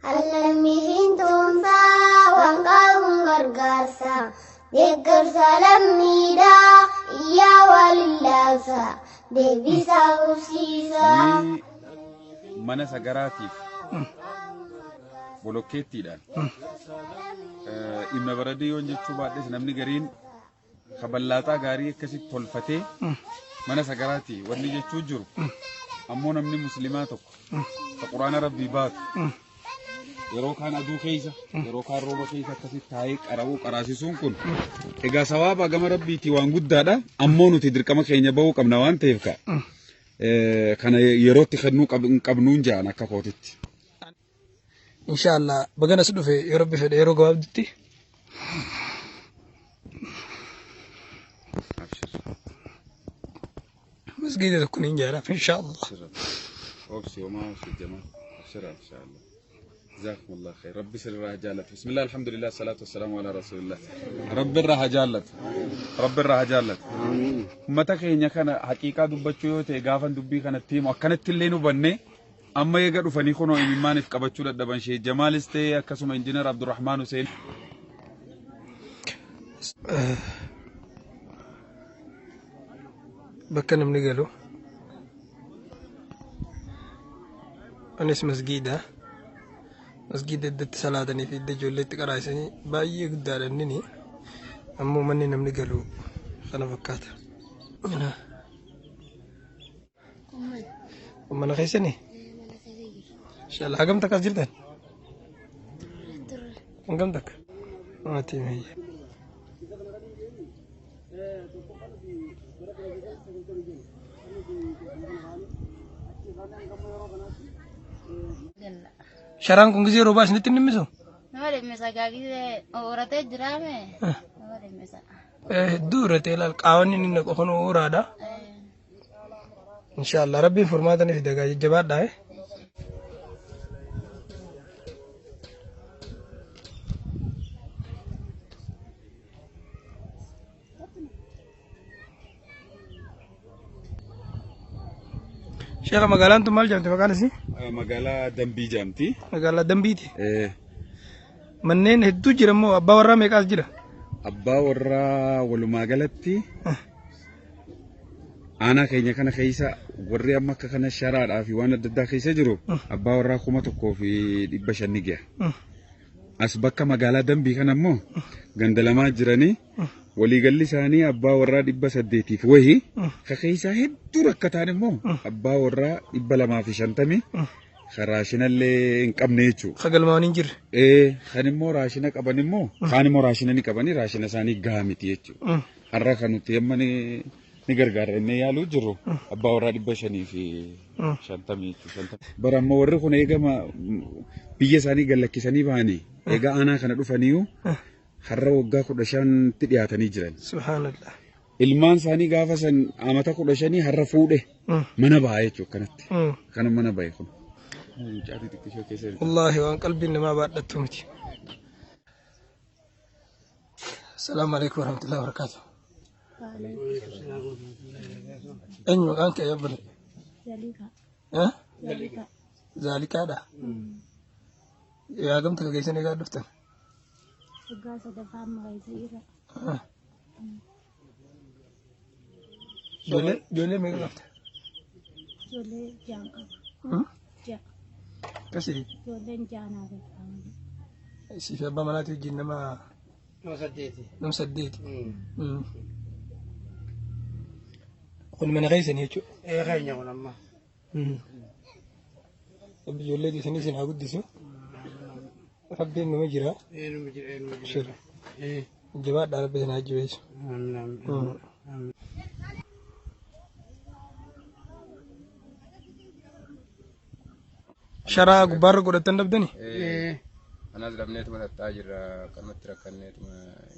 lammiin tumsaa waan qabuun gargaarsa deeggarsa lammiidhaa iyyaa walillaasa deebisaa gursiisaa. Mana sagaraatiif bolokkeettiidhaan dhimma baradii yoon jechuu baadhes namni gariin kaballaaxaa gaarii akkasitti tolfatee mana sagaraati wanni jechuu jiru ammoo namni muslimaa tokko ka quraana rabbii baatu yeroo kaan aduu keessa yeroo kaan rooba keessa akkasitti taa'ee qara'uu qaraasisuun kun egaa sawaaba gama rabbiitii waan guddaadha ammoo nuti dirqama keenya bahuu qabna waan ta'eef kana yerootti kennuu qabnuun ja'an akka kootitti. Inshallah bagana su dhufe yoo rabbi fedhe yeroo gabaabdutti مسجد تكون إنجالا إن شاء الله. أوبسي وما أوبسي الجمال أبشر إن شاء الله. جزاكم الله خير. ربي سر الراحة جالت. بسم الله الحمد لله الصلاة والسلام على رسول الله. رب الراحة جالت. رب الراحة جالت. متى كأنك أنا حقيقة دبّتشوا تيجافن دبّي كانت تيم وكانت تلينو بني أما يقدروا فنيخونو إمام في كبتشوا الدبان شيء جمال استي كسم إنجنير عبد الرحمن حسين. بكنا منقلو أنس مسجدة دت صلاتني في الدجول تقرايسني باي قدار النني أمو مني نمنقلو أنا فكات أنا ومن خيسني إن شاء الله قمتك أسجلتن قمتك ما تيمي Sharang kung gizi robas ni tinim miso. Nawale mesa kaki orate jirame. Nawale mesa. Dura telal kawan ini nak kono orada. Inshallah Rabbi formatan fi daga jabat dah. Syekh magalan tu mal jam tu makan sih? Magala Dambi jamti. Magala Dambi ti. Mannen heddu jira mo abba warra meeqas jira? Abba warra walumaa galatti aanaa keenya kana keessa warri amma akka kana sharaadhaa fi waan adda addaa keessa jiru abbaa warraa 1,500 ga'a. As bakka magaalaa Dambii kana immoo ganda lamaa jiranii waliigalli isaanii abbaa warraa 800 wayii ka keessa hedduu rakkataan immoo abbaa warraa 250 raashinallee hin qabne jechuudha. Sagalmaan hin jirre. Kan immoo raashina qaban immoo kaan immoo raashina ni qabanii raashina isaanii gahaa miti jechuudha. Har'a kan nuti amma ni gargaara inni yaaluu jiru abbaa warraa 550 jechuudha. Bara ammoo warri kun eegama biyya isaanii gallakkisanii bahanii egaa aanaa kana dhufaniiyu har'a waggaa 15tti dhiyaatanii jiran. Subhaanallah. Ilmaan isaanii gaafa san amata 15 har'a fuudhe mana bahaa jechuudha kanatti. Kana mana bahee kun. والله وان قلبي ما بعد تومتي. السلام عليكم ورحمة الله وبركاته. أنو أنك يا ابني؟ ذلك هذا. يا قمت كيسني قاعد دفتر. جولي مين دفتر؟ Jole jangka. Kasih. Jole jana ada. Si siapa mana tu jin nama? Nom sadeti. Kun mana kaisa ni cu? Kayaknya aku nama. Tapi jole di sini aku di sini. Rabbi nama jira. Nama jira. Sure. Jawab darah besan aja wes. شرا غبار غدتن دبدني انا زلمنيت ما تاجر كنت ركنيت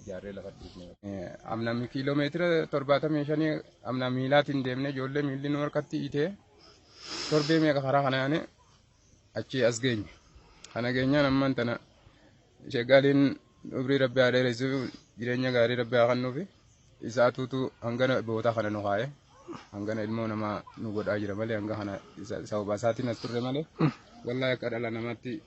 جاري لفتني امنا كيلومتر 400 شني امنا ميلات ديمنه جوله ميل نور كتي ايته تربي ميغا خرا خناني اچي اسغين انا غينيا نمنتنا شغالين ابري ربي عليه رزو جيرنيا غاري ربي خنو في اساتوتو انغنا بوتا خنانو هاي انغنا المو نما نغود اجر مالي انغا خنا سو باساتي نستر مالي والله كدلا نماتي